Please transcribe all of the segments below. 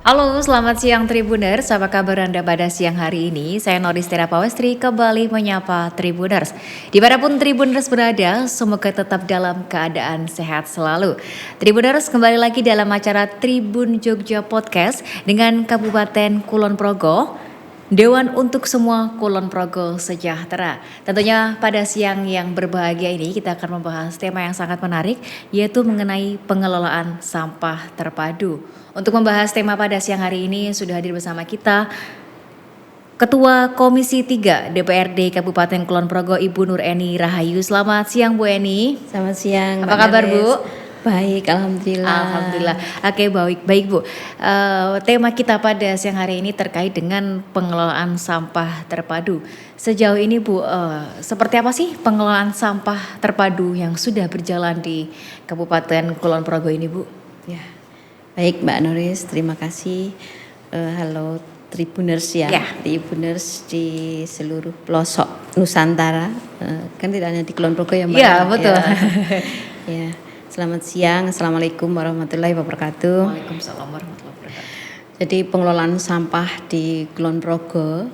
Halo, selamat siang Tribuners. Apa kabar Anda pada siang hari ini? Saya Noris Tera Pawestri kembali menyapa Tribuners. Dimanapun Tribuners berada, semoga tetap dalam keadaan sehat selalu. Tribuners kembali lagi dalam acara Tribun Jogja Podcast dengan Kabupaten Kulon Progo. Dewan untuk semua Kulon Progo sejahtera. Tentunya pada siang yang berbahagia ini kita akan membahas tema yang sangat menarik, yaitu mengenai pengelolaan sampah terpadu. Untuk membahas tema pada siang hari ini sudah hadir bersama kita Ketua Komisi 3 DPRD Kabupaten Kulon Progo Ibu Nur Eni Rahayu. Selamat siang Bu Eni. Selamat siang. Apa kabar Bu? Baik, alhamdulillah. Alhamdulillah. Oke, baik Bu. Tema kita pada siang hari ini terkait dengan pengelolaan sampah terpadu. Sejauh ini Bu, seperti apa sih pengelolaan sampah terpadu yang sudah berjalan di Kabupaten Kulon Progo ini Bu? Ya, baik Mbak Noris, terima kasih. Halo Tribuners ya, Tribuners di seluruh pelosok Nusantara. Kan tidak hanya di Kulon Progo ya Mbak? Iya, betul. Ya. Selamat siang, Assalamualaikum warahmatullahi wabarakatuh. Waalaikumsalam warahmatullahi wabarakatuh. Jadi pengelolaan sampah di Kulon Progo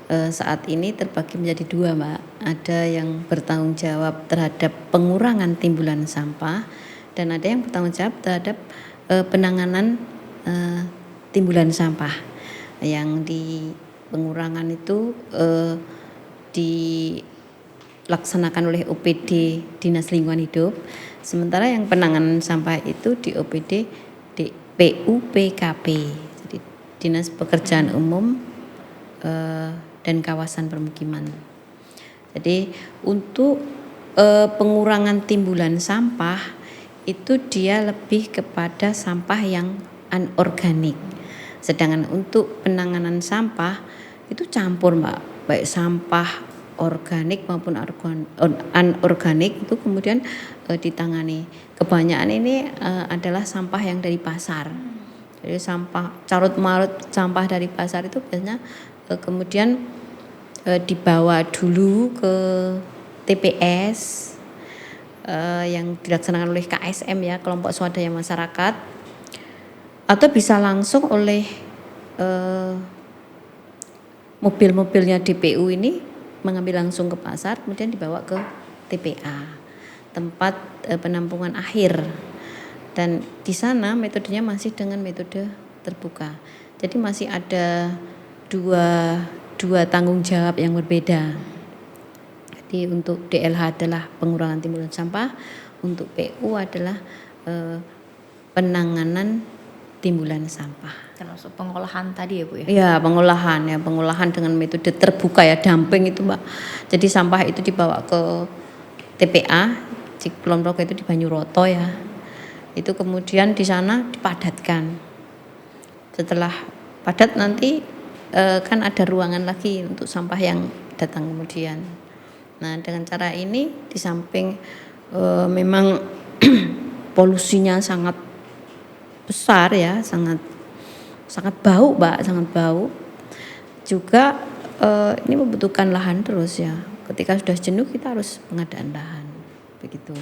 saat ini terbagi menjadi dua Mbak. Ada yang bertanggung jawab terhadap pengurangan timbulan sampah dan ada yang bertanggung jawab terhadap penanganan timbulan sampah. Yang di pengurangan itu dilaksanakan oleh OPD Dinas Lingkungan Hidup. Sementara yang penanganan sampah itu di OPD di PUPKP, jadi Dinas Pekerjaan Umum dan Kawasan Permukiman. Jadi untuk pengurangan timbulan sampah itu dia lebih kepada sampah yang anorganik. Sedangkan untuk penanganan sampah itu campur Mbak, baik sampah organik maupun anorganik itu kemudian ditangani. Kebanyakan ini adalah sampah yang dari pasar. Jadi sampah carut marut sampah dari pasar itu biasanya kemudian dibawa dulu ke TPS yang dilaksanakan oleh KSM ya, kelompok swadaya masyarakat, atau bisa langsung oleh mobil-mobilnya DPU ini mengambil langsung ke pasar, kemudian dibawa ke TPA, tempat penampungan akhir. Dan di sana metodenya masih dengan metode terbuka. Jadi masih ada dua tanggung jawab yang berbeda. Jadi untuk DLH adalah pengurangan timbulan sampah, untuk PU adalah penanganan timbulan sampah. Termasuk pengolahan tadi ya Bu ya? Ya, pengolahan dengan metode terbuka ya, dumping itu Mbak. Jadi sampah itu dibawa ke TPA di Kulon Progo itu di Banyuroto ya. Itu kemudian di sana dipadatkan. Setelah padat nanti kan ada ruangan lagi untuk sampah yang datang kemudian. Nah, dengan cara ini di samping memang polusinya sangat besar ya, sangat bau Mbak, sangat bau. Juga ini membutuhkan lahan terus ya. Ketika sudah jenuh kita harus pengadaan lahan, begitu.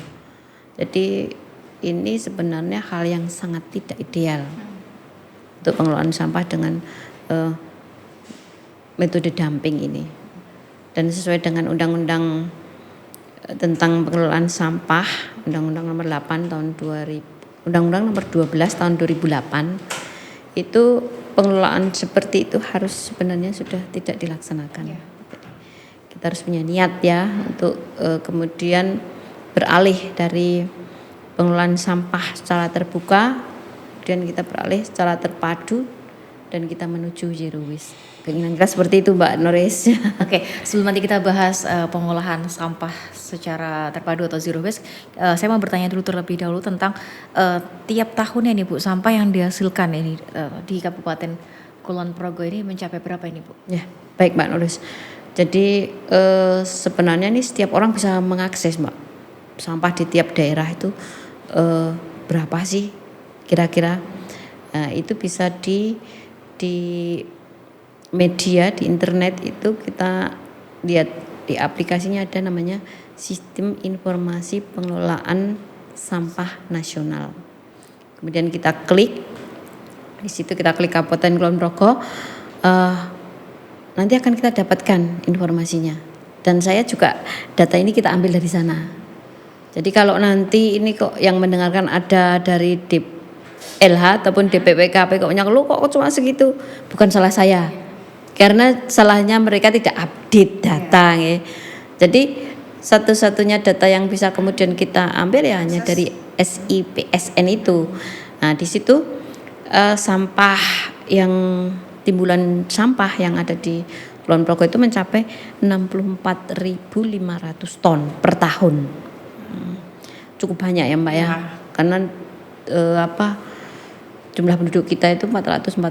Jadi ini sebenarnya hal yang sangat tidak ideal untuk pengelolaan sampah dengan metode dumping ini. Dan sesuai dengan undang-undang tentang pengelolaan sampah, Undang-Undang Nomor 8 tahun 2000, Undang-Undang Nomor 12 tahun 2008. Itu pengelolaan seperti itu harus sebenarnya sudah tidak dilaksanakan. Ya. Kita harus punya niat ya untuk kemudian beralih dari pengelolaan sampah secara terbuka, kemudian kita beralih secara terpadu dan kita menuju zero waste. Keinginan kita seperti itu Mbak Noris. Oke, sebelum nanti kita bahas pengolahan sampah secara terpadu atau zero waste, saya mau bertanya dulu terlebih dahulu tentang tiap tahunnya nih Bu, sampah yang dihasilkan ini di Kabupaten Kulon Progo ini mencapai berapa ini Bu? Ya, baik Mbak Noris. Jadi sebenarnya ini setiap orang bisa mengakses Mbak, sampah di tiap daerah itu berapa sih kira-kira. Itu bisa di media, di internet itu kita lihat di aplikasinya ada namanya Sistem Informasi Pengelolaan Sampah Nasional. Kemudian kita klik, Di situ kita klik Kabupaten Kulon Progo, nanti akan kita dapatkan informasinya. Dan saya juga data ini kita ambil dari sana. Jadi kalau nanti ini kok yang mendengarkan ada dari DLH ataupun DPPKP kok lu kok cuma segitu, bukan salah saya. Karena salahnya mereka tidak update data ya. Jadi satu-satunya data yang bisa kemudian kita ambil ya hanya dari SIPSN itu. Nah, di situ sampah yang timbulan sampah yang ada di Kulon Progo itu mencapai 64.500 ton per tahun. Cukup banyak ya Mbak ya. Karena jumlah penduduk kita itu 446,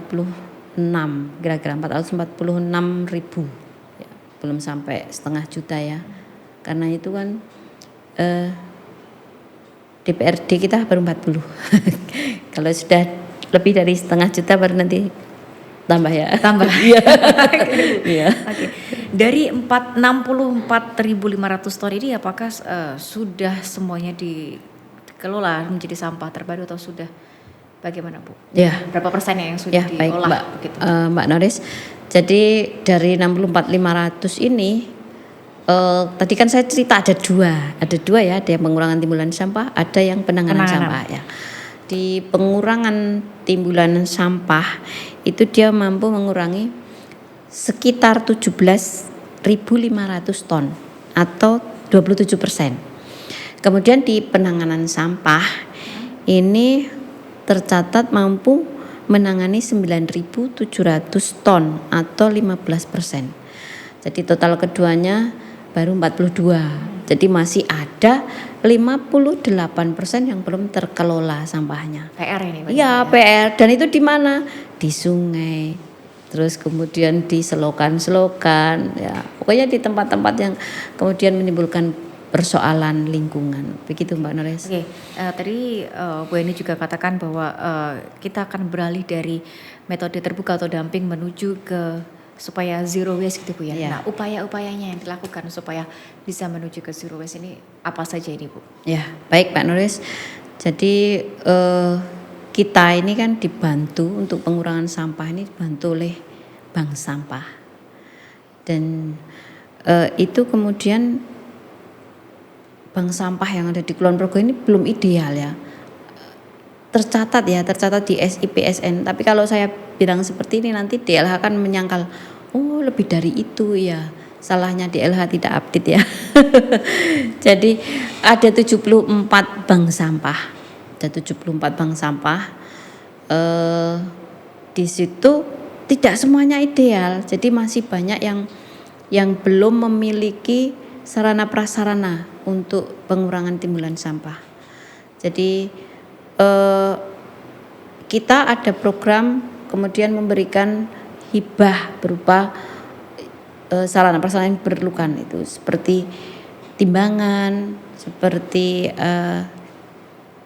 kira-kira 446 ribu. Ya, belum sampai setengah juta ya. Karena itu kan DPRD kita baru 40. Kalau sudah lebih dari setengah juta baru nanti tambah ya. Tambah. Iya. Oke. Dari 64.500 ton ini apakah sudah semuanya dikelola menjadi sampah terpadu atau sudah bagaimana Bu? Ya. Berapa persennya yang sudah Ya, baik diolah Mbak, begitu? Mbak Noris. Jadi dari 64.500 ini tadi kan saya cerita ada dua ya, ada yang pengurangan timbulan sampah, ada yang penanganan sampah ya. Di pengurangan timbulan sampah itu dia mampu mengurangi sekitar 17.500 ton atau 27%. Kemudian di penanganan sampah ini tercatat mampu menangani 9.700 ton atau 15%. Jadi total keduanya baru 42. Jadi masih ada 58% yang belum terkelola sampahnya. PR ini Pak? Iya, PR. Dan itu di mana? Di sungai. Terus kemudian di selokan-selokan, ya. Pokoknya di tempat-tempat yang kemudian menimbulkan persoalan lingkungan. Begitu Mbak Nores. Oke, tadi Bu Eni juga katakan bahwa kita akan beralih dari metode terbuka atau dumping menuju ke supaya zero waste gitu Bu ya. Ya. Nah, upaya-upayanya yang dilakukan supaya bisa menuju ke zero waste ini apa saja ini Bu? Ya, baik Pak Nores. Jadi kita ini kan dibantu untuk pengurangan sampah ini dibantu oleh bank sampah. Dan itu kemudian bank sampah yang ada di Kulon Progo ini belum ideal ya. Tercatat di SIPSN. Tapi kalau saya bilang seperti ini nanti DLH akan menyangkal, oh lebih dari itu ya. Salahnya DLH tidak update ya. Jadi ada 74 bank sampah. Ada 74 bank sampah. Di situ tidak semuanya ideal. Jadi masih banyak yang belum memiliki sarana prasarana untuk pengurangan timbulan sampah. Jadi kita ada program kemudian memberikan hibah berupa sarana prasarana yang diperlukan itu seperti timbangan, seperti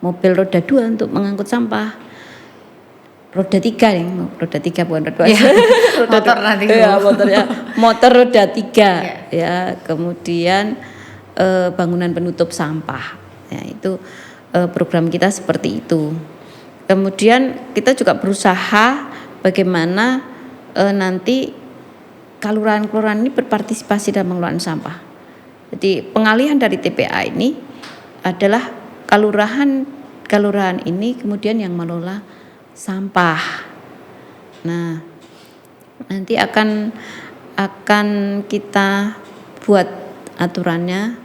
mobil roda 2 untuk mengangkut sampah, roda 3 bukan roda 2 ya, motor nanti ya, motor roda 3 ya, kemudian bangunan penutup sampah ya, itu program kita seperti itu. Kemudian kita juga berusaha bagaimana nanti kelurahan-kelurahan ini berpartisipasi dalam pengelolaan sampah. Jadi pengalihan dari TPA ini adalah kelurahan ini kemudian yang mengelola sampah. Nah, nanti akan kita buat aturannya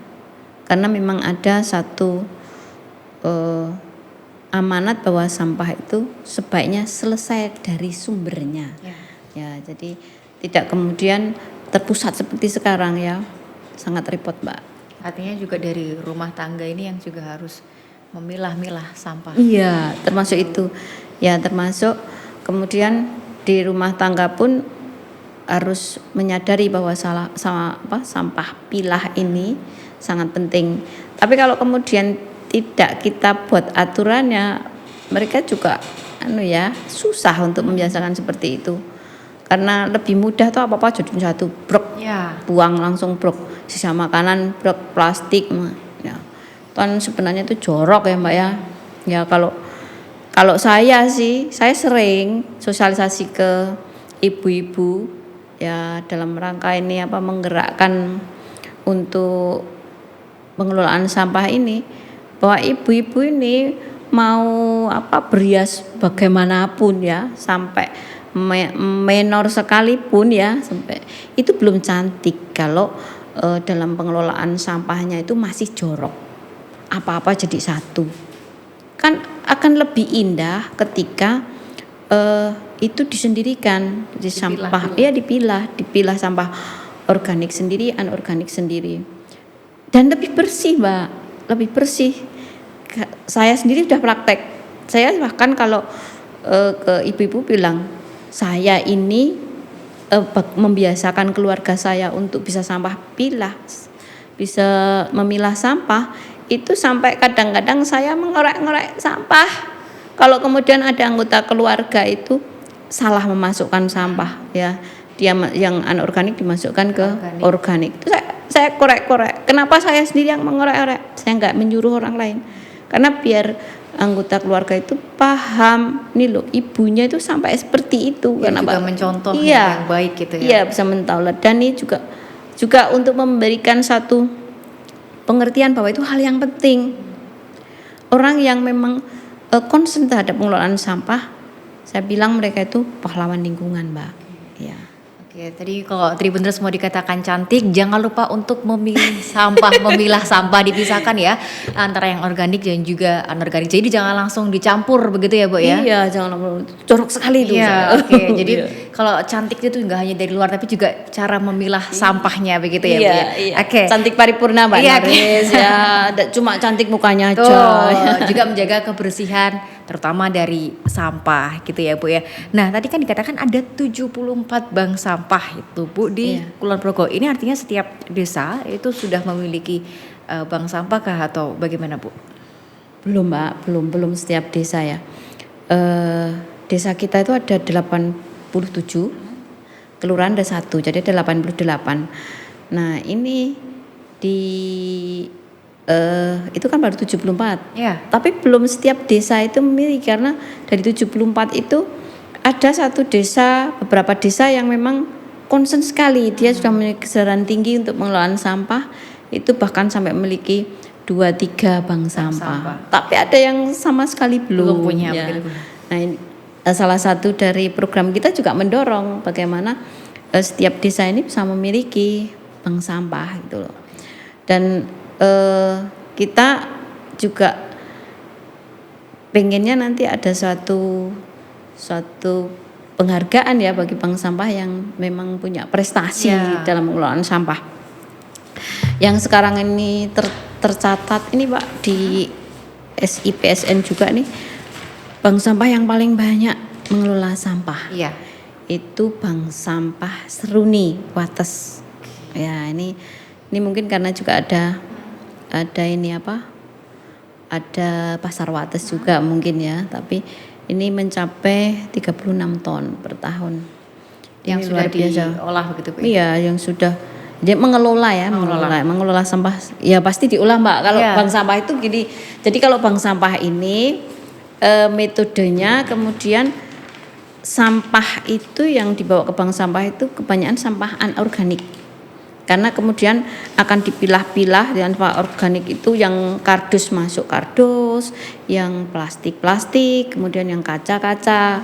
karena memang ada satu amanat bahwa sampah itu sebaiknya selesai dari sumbernya. Ya, jadi tidak kemudian terpusat seperti sekarang ya. Sangat repot, Mbak. Artinya juga dari rumah tangga ini yang juga harus memilah-milah sampah. Iya, termasuk itu. Ya, termasuk kemudian di rumah tangga pun harus menyadari bahwa sampah pilah ini sangat penting. Tapi kalau kemudian tidak kita buat aturannya, mereka juga susah untuk membiasakan seperti itu. Karena lebih mudah tuh apa-apa jadi satu brok, buang langsung brok, sisa makanan brok, plastik ya. Kan sebenarnya itu jorok ya Mbak ya. Ya kalau Kalau saya sih, saya sering sosialisasi ke ibu-ibu ya dalam rangka ini menggerakkan untuk pengelolaan sampah ini, bahwa ibu-ibu ini mau berias bagaimanapun ya, sampai menor sekalipun ya, sampai itu belum cantik kalau dalam pengelolaan sampahnya itu masih jorok, apa-apa jadi satu. Kan akan lebih indah ketika itu disendirikan, di sampah ya dipilah sampah organik sendiri, anorganik sendiri, dan lebih bersih Mbak, lebih bersih. Saya sendiri sudah praktek, saya bahkan kalau ke ibu-ibu bilang, saya ini membiasakan keluarga saya untuk bisa bisa memilah sampah, itu sampai kadang-kadang saya mengorek-ngorek sampah. Kalau kemudian ada anggota keluarga itu salah memasukkan sampah ya, dia yang anorganik dimasukkan ke organik. Itu saya korek-korek. Kenapa saya sendiri yang mengorek-orek? Saya enggak menyuruh orang lain. Karena biar anggota keluarga itu paham, nih loh ibunya itu sampai seperti itu, ya, karena juga mencontoh yang baik gitu ya. Iya, bisa mentaulat, dan ini juga untuk memberikan satu pengertian bahwa itu hal yang penting. Orang yang memang concern terhadap pengelolaan sampah, saya bilang mereka itu pahlawan lingkungan, Mbak. Ya. Oke, tadi kalau Tribuners mau dikatakan cantik, jangan lupa untuk memilih sampah, memilah sampah, dipisahkan ya antara yang organik dan juga anorganik. Jadi jangan langsung dicampur begitu ya, Bu ya? Iya, jangan jorok sekali itu. Iya, oke. Jadi kalau cantik itu nggak hanya dari luar, tapi juga cara memilah sampahnya begitu ya, Bu ya? Iya. Oke. Cantik paripurna, Mbak Naris ya. Cuma cantik mukanya aja. Juga menjaga kebersihan terutama dari sampah gitu ya, Bu ya. Nah, tadi kan dikatakan ada 74 bank sampah itu, Bu, di Kulon Progo. Ini artinya setiap desa itu sudah memiliki bank sampah kah atau bagaimana, Bu? Belum, Mbak, belum setiap desa ya. Desa kita itu ada 87, kelurahan ada 1, jadi ada 88. Nah, ini itu kan baru 74. Ya. Tapi belum setiap desa itu memiliki, karena dari 74 itu ada satu desa, beberapa desa yang memang concern sekali. Dia sudah memiliki kesadaran tinggi untuk pengelolaan sampah, itu bahkan sampai memiliki 2-3 bank sampah. Tapi ada yang sama sekali belum punya. Ya. Nah, ini salah satu dari program kita juga mendorong bagaimana setiap desa ini bisa memiliki bank sampah gitu loh. Dan kita juga pengennya nanti ada suatu penghargaan ya bagi bank sampah yang memang punya prestasi dalam pengelolaan sampah. Yang sekarang ini tercatat ini, Pak, di SIPSN juga nih, bank sampah yang paling banyak mengelola sampah. Iya. Itu bank sampah Seruni Wates. Ya, ini mungkin karena juga ada pasar Wates juga mungkin ya, tapi ini mencapai 36 ton per tahun. Yang sudah diolah begitu, Bu? Iya, yang sudah dia mengelola sampah. Ya pasti diolah, Mbak. Kalau bank sampah itu gini. Jadi kalau bank sampah ini metodenya, kemudian sampah itu yang dibawa ke bank sampah itu kebanyakan sampah anorganik. Karena kemudian akan dipilah-pilah, dan sampah organik itu yang kardus masuk kardus, yang plastik, kemudian yang kaca-kaca.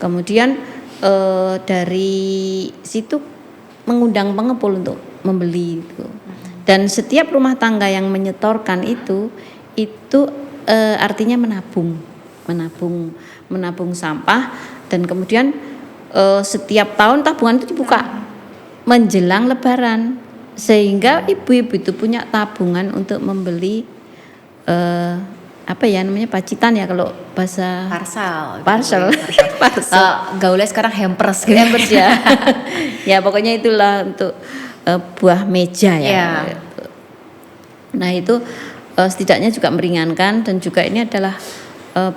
Kemudian dari situ mengundang pengepul untuk membeli itu. Dan setiap rumah tangga yang menyetorkan itu artinya menabung sampah, dan kemudian setiap tahun tabungan itu dibuka menjelang Lebaran, sehingga ibu-ibu itu punya tabungan untuk membeli pacitan ya, kalau bahasa parcel. Gaulnya sekarang hampers ya. Ya pokoknya itulah untuk buah meja ya. Nah itu setidaknya juga meringankan, dan juga ini adalah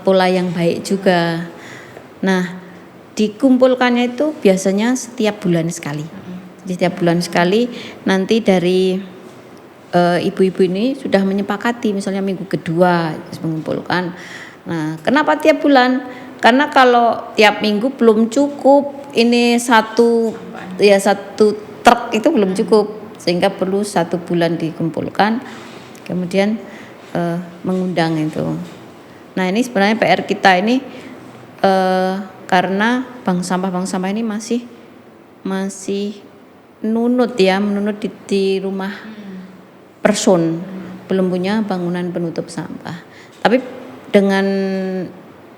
pola yang baik juga. Nah, dikumpulkannya itu biasanya setiap bulan sekali. Jadi setiap bulan sekali nanti dari ibu-ibu ini sudah menyepakati, misalnya minggu kedua mengumpulkan Nah, kenapa tiap bulan? Karena kalau tiap minggu belum cukup, ini satu truk itu belum cukup, sehingga perlu 1 bulan dikumpulkan, kemudian mengundang itu. Nah, ini sebenarnya PR kita ini karena bank sampah ini masih menunut di rumah person, belum punya bangunan penutup sampah. Tapi dengan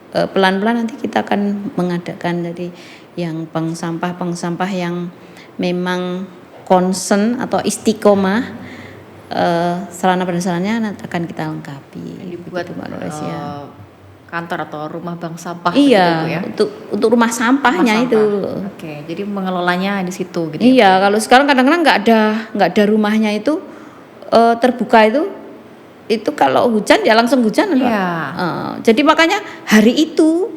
pelan-pelan nanti kita akan mengadakan dari yang bank sampah yang memang concern atau istiqomah, sarana prasarannya nanti akan kita lengkapi. Dibuat Mbak Nores, ya. Kantor atau rumah bank sampah Iya, gitu ya. untuk rumah sampahnya Rumah itu. sampah. Oke, jadi mengelolanya di situ gitu. Iya, kalau sekarang kadang-kadang nggak ada rumahnya itu terbuka itu kalau hujan ya langsung hujan, Mbak. Iya. Jadi makanya hari itu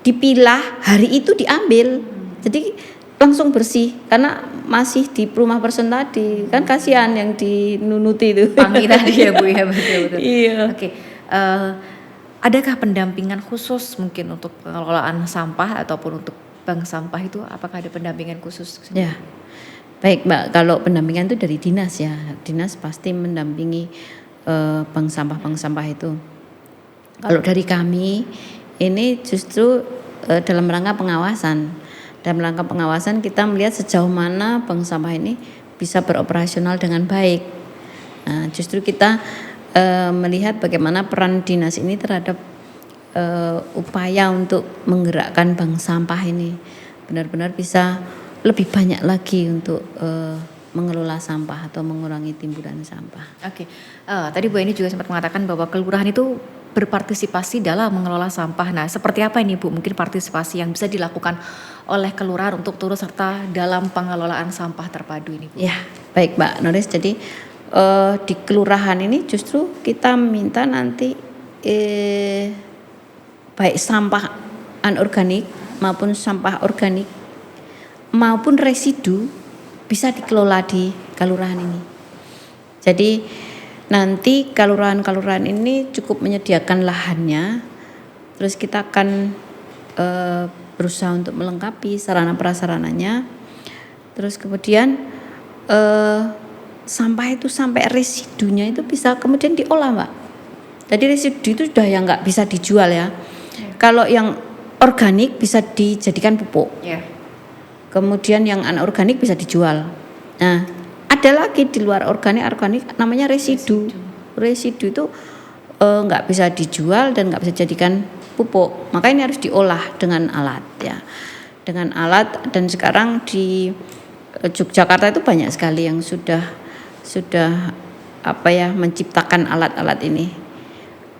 dipilah, hari itu diambil. Jadi langsung bersih karena masih di rumah person tadi. Kan kasihan yang dinunuti itu. Pangi tadi ya Bu ya, betul. Iya. Oke. Adakah pendampingan khusus mungkin untuk pengelolaan sampah ataupun untuk bank sampah itu, apakah ada pendampingan khusus? Ya. Baik, Mbak, kalau pendampingan itu dari dinas ya. Dinas pasti mendampingi bank sampah itu. Kalau dari kami ini justru dalam rangka pengawasan. Dalam rangka pengawasan kita melihat sejauh mana bank sampah ini bisa beroperasional dengan baik. Nah, justru kita melihat bagaimana peran dinas ini terhadap upaya untuk menggerakkan bank sampah ini benar-benar bisa lebih banyak lagi untuk mengelola sampah atau mengurangi timbulan sampah. Oke, tadi Bu Eni juga sempat mengatakan bahwa kelurahan itu berpartisipasi dalam mengelola sampah. Nah, seperti apa ini Bu? Mungkin partisipasi yang bisa dilakukan oleh kelurahan untuk turut serta dalam pengelolaan sampah terpadu ini, Bu? Ya, baik Mbak Noris. Jadi di kelurahan ini justru kita minta nanti baik sampah anorganik maupun sampah organik maupun residu bisa dikelola di kelurahan ini. Jadi nanti kelurahan ini cukup menyediakan lahannya, terus kita akan berusaha untuk melengkapi sarana prasarananya, terus kemudian sampah itu sampai residunya itu bisa kemudian diolah, Mbak. Jadi residu itu sudah yang nggak bisa dijual ya. Kalau yang organik bisa dijadikan pupuk. Yeah. Kemudian yang anorganik bisa dijual. Nah, ada lagi di luar organik namanya residu. Residu itu nggak bisa dijual dan nggak bisa dijadikan pupuk. Maka ini harus diolah dengan alat ya. Dengan alat, dan sekarang di Yogyakarta itu banyak sekali yang sudah menciptakan alat-alat ini.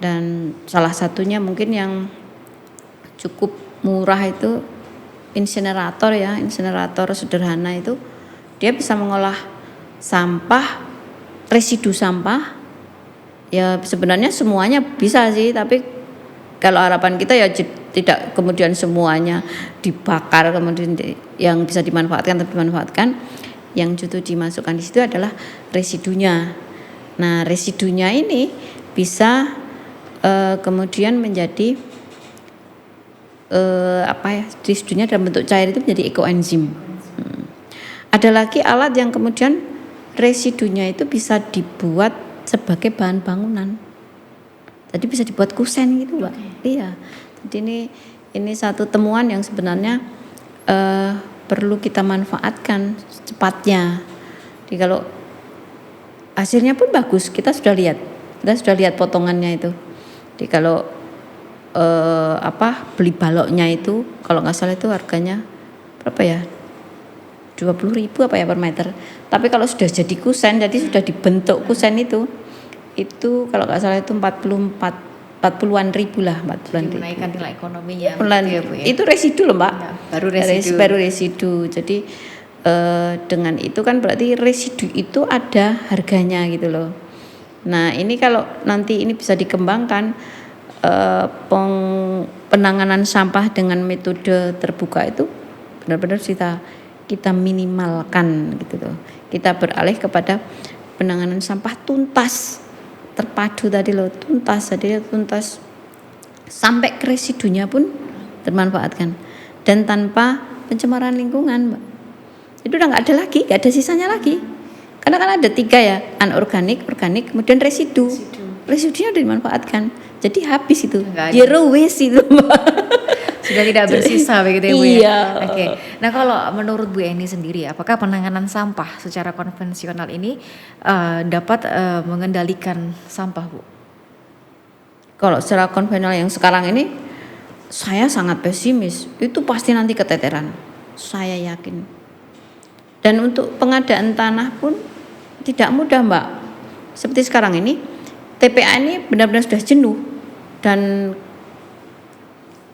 Dan salah satunya mungkin yang cukup murah itu insinerator sederhana itu, dia bisa mengolah sampah, residu sampah. Ya sebenarnya semuanya bisa sih, tapi kalau harapan kita ya tidak kemudian semuanya dibakar kemudian yang bisa dimanfaatkan. Yang justru dimasukkan di situ adalah residunya. Nah, residunya ini bisa kemudian menjadi residunya dalam bentuk cair itu menjadi ekoenzim. Ada lagi alat yang kemudian residunya itu bisa dibuat sebagai bahan bangunan. Jadi bisa dibuat kusen gitu, Mbak. Iya. Jadi ini satu temuan yang sebenarnya perlu kita manfaatkan secepatnya. Jadi kalau hasilnya pun bagus, kita sudah lihat potongannya itu. Jadi kalau beli baloknya itu kalau nggak salah itu harganya berapa ya, 20.000 per meter. Tapi kalau sudah jadi kusen, jadi sudah dibentuk kusen itu kalau nggak salah itu 40-an ribu lah, 40-an ribu. Menaikkan nilai ekonominya. Itu residu loh, Mbak. Ya, baru residu. Jadi dengan itu kan berarti residu itu ada harganya gitu loh. Nah, ini kalau nanti ini bisa dikembangkan, penanganan sampah dengan metode terbuka itu benar-benar kita minimalkan gitu loh. Kita beralih kepada penanganan sampah tuntas, terpadu tadi loh, tuntas sampai ke residunya pun termanfaatkan dan tanpa pencemaran lingkungan, Mbak. Itu udah nggak ada lagi, nggak ada sisanya lagi. Karena kan ada 3 ya, anorganik, organik, kemudian residu. Residunya udah dimanfaatkan. Jadi habis itu. Zero waste itu, Mbak. Sudah tidak bersisa begitu ya Bu ya. Iya. Oke. Nah, kalau menurut Bu Eni sendiri, apakah penanganan sampah secara konvensional ini dapat mengendalikan sampah, Bu? Kalau secara konvensional yang sekarang ini saya sangat pesimis. Itu pasti nanti keteteran. Saya yakin. Dan untuk pengadaan tanah pun tidak mudah, Mbak. Seperti sekarang ini, TPA ini benar-benar sudah jenuh dan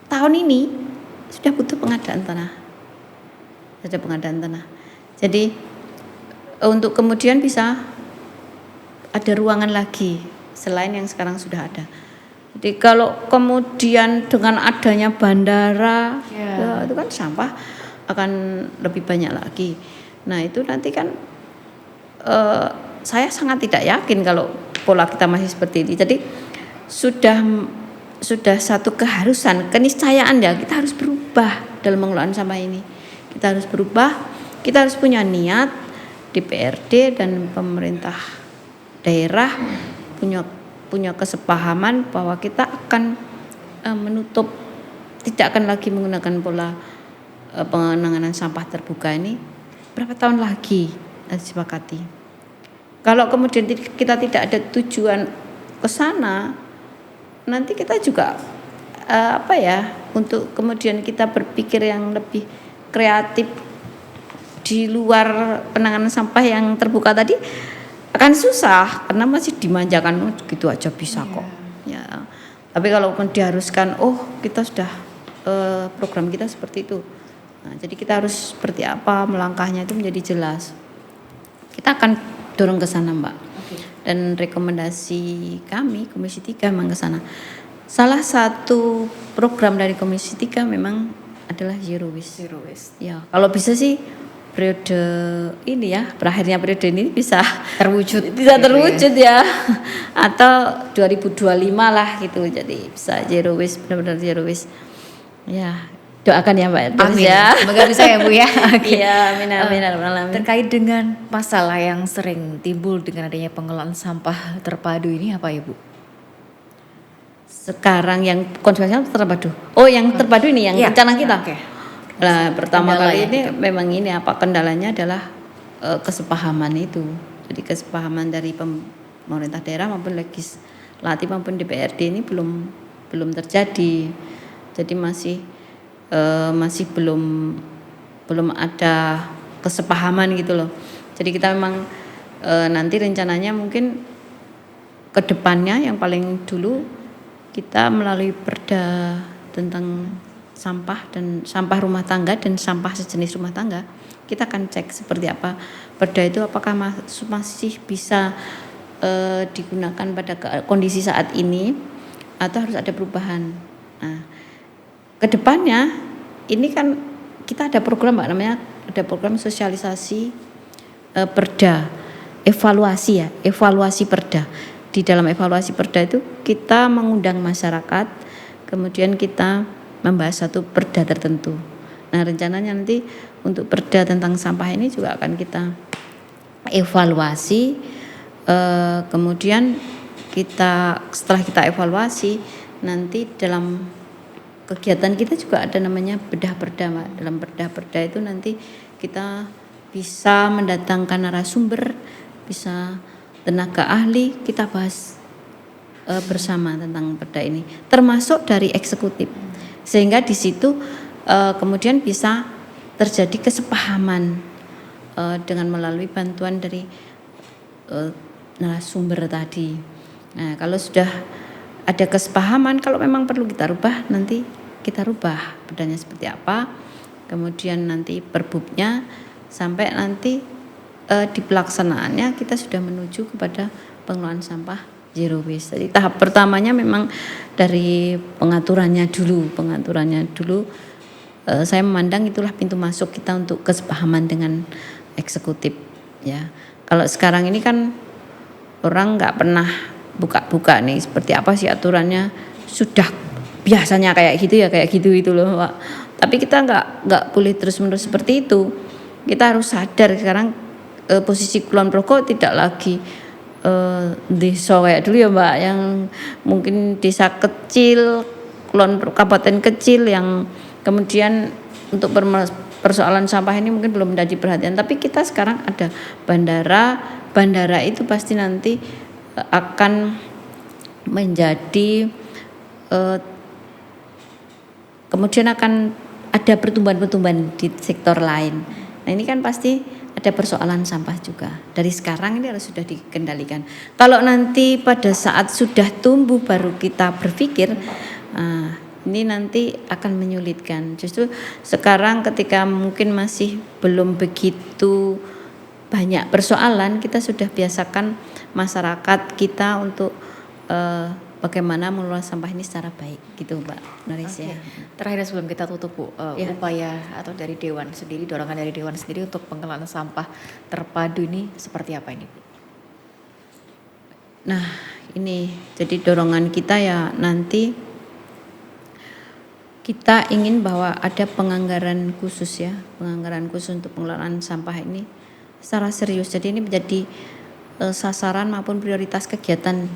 tahun ini sudah butuh pengadaan tanah. Ada pengadaan tanah. Jadi untuk kemudian bisa ada ruangan lagi selain yang sekarang sudah ada. Jadi kalau kemudian dengan adanya bandara, ya, itu kan sampah akan lebih banyak lagi. Nah itu nanti kan saya sangat tidak yakin kalau pola kita masih seperti ini. Jadi sudah satu keharusan, keniscayaan ya, kita harus berubah dalam pengelolaan sampah ini. Kita harus berubah, kita harus punya niat, DPRD dan pemerintah daerah punya kesepahaman bahwa kita akan menutup, tidak akan lagi menggunakan pola penanganan sampah terbuka ini berapa tahun lagi disepakati. Kalau kemudian kita tidak ada tujuan ke sana, nanti kita juga untuk kemudian kita berpikir yang lebih kreatif di luar penanganan sampah yang terbuka tadi akan susah karena masih dimanjakan gitu aja bisa kok. Ya. Tapi kalau diharuskan, kita sudah program kita seperti itu. Nah, jadi kita harus seperti apa melangkahnya itu menjadi jelas. Kita akan dorong ke sana, Mbak. Dan rekomendasi kami Komisi 3 memang ke sana. Salah satu program dari Komisi 3 memang adalah zero waste. Zero waste. Ya, kalau bisa sih periode ini ya, berakhirnya periode ini bisa terwujud ya. Atau 2025 lah gitu. Jadi bisa zero waste, benar-benar zero waste. Ya, doakan ya Mbak. Amin. Ya. Semoga bisa ya Bu ya. Iya, amin. Terkait dengan masalah yang sering timbul dengan adanya pengelolaan sampah terpadu ini apa ya Bu? Sekarang yang konvensional terpadu. Yang terpadu ini yang rencana kita. Nah, pertama kali ini gitu. Memang ini kendalanya adalah kesepahaman itu. Jadi kesepahaman dari pemerintah daerah maupun legislatif maupun DPRD ini belum terjadi. Jadi masih belum ada kesepahaman gitu loh. Jadi kita memang nanti rencananya mungkin ke depannya yang paling dulu kita melalui perda tentang sampah dan sampah rumah tangga dan sampah sejenis rumah tangga, kita akan cek seperti apa perda itu, apakah masih bisa digunakan pada kondisi saat ini atau harus ada perubahan. Nah, kedepannya ini kan kita ada program Mbak, namanya ada program sosialisasi perda, evaluasi perda. Di dalam evaluasi perda itu kita mengundang masyarakat, kemudian kita membahas satu perda tertentu. Nah, rencananya nanti untuk perda tentang sampah ini juga akan kita evaluasi, kemudian setelah kita evaluasi nanti dalam kegiatan kita juga ada namanya bedah perda, Mbak. Dalam bedah perda itu nanti kita bisa mendatangkan narasumber, bisa tenaga ahli, kita bahas bersama tentang perda ini, termasuk dari eksekutif, sehingga di situ kemudian bisa terjadi kesepahaman dengan melalui bantuan dari narasumber tadi. Nah, kalau sudah ada kesepahaman, kalau memang perlu kita rubah, nanti kita rubah perdanya seperti apa, kemudian nanti perbubnya, sampai nanti di pelaksanaannya kita sudah menuju kepada pengelolaan sampah zero waste. Jadi tahap pertamanya memang dari pengaturannya dulu. Saya memandang itulah pintu masuk kita untuk kesepahaman dengan eksekutif. Ya, kalau sekarang ini kan orang nggak pernah buka-buka nih seperti apa sih aturannya, sudah biasanya kayak gitu ya kayak gitu itu loh Pak. Tapi kita nggak boleh terus-menerus seperti itu. Kita harus sadar sekarang posisi Kulon Progo tidak lagi desa kayak dulu ya Mbak, yang mungkin desa kecil, kabupaten kecil yang kemudian untuk persoalan sampah ini mungkin belum menjadi perhatian. Tapi kita sekarang ada bandara itu pasti nanti akan menjadi kemudian akan ada pertumbuhan di sektor lain. Nah ini kan pasti ada persoalan sampah juga. Dari sekarang ini harus sudah dikendalikan. Kalau nanti pada saat sudah tumbuh baru kita berpikir, ini nanti akan menyulitkan. Justru sekarang ketika mungkin masih belum begitu banyak persoalan, kita sudah biasakan masyarakat kita untuk bagaimana mengelola sampah ini secara baik gitu Mbak Narisya. Terakhir sebelum kita tutup Bu, Ya. upaya atau dari Dewan sendiri, dorongan dari Dewan sendiri untuk pengelolaan sampah terpadu ini seperti apa ini Bu? Nah ini jadi dorongan kita ya nanti kita ingin bahwa ada penganggaran khusus untuk pengelolaan sampah ini secara serius. Jadi ini menjadi sasaran maupun prioritas kegiatan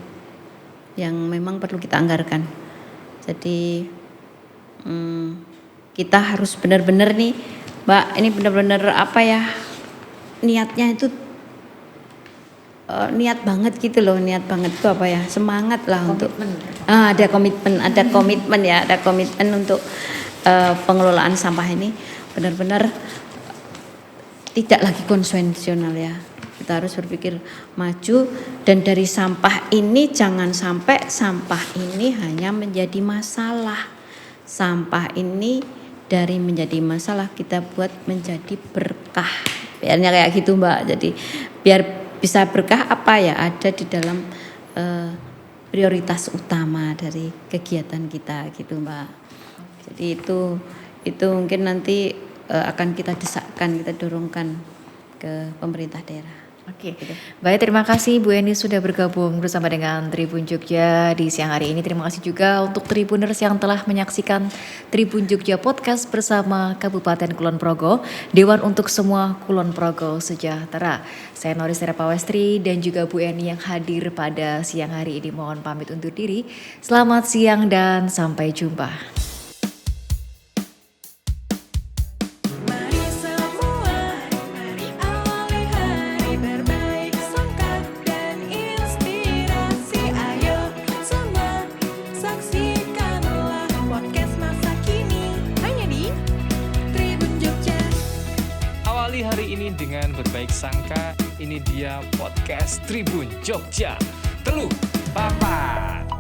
yang memang perlu kita anggarkan. Jadi kita harus benar-benar nih Mbak, ini benar-benar apa ya, niatnya itu niat banget gitu loh, niat banget itu apa ya, semangat lah untuk ada komitmen untuk pengelolaan sampah ini benar-benar tidak lagi konvensional ya. Kita harus berpikir maju, dan dari sampah ini jangan sampai sampah ini hanya menjadi masalah. Sampah ini dari menjadi masalah kita buat menjadi berkah. Biarnya kayak gitu Mbak. Jadi biar bisa berkah apa ya ada di dalam prioritas utama dari kegiatan kita gitu Mbak. Jadi itu mungkin nanti akan kita desakkan, kita dorongkan ke pemerintah daerah. Oke, baik, terima kasih Bu Eni sudah bergabung bersama dengan Tribun Jogja di siang hari ini. Terima kasih juga untuk Tribuners yang telah menyaksikan Tribun Jogja Podcast bersama Kabupaten Kulon Progo, Dewan untuk Semua Kulon Progo Sejahtera. Saya Noristira Pawestri dan juga Bu Eni yang hadir pada siang hari ini mohon pamit undur diri. Selamat siang dan sampai jumpa. Hari ini dengan berbaik sangka, ini dia podcast Tribun Jogja. Teluh Papat.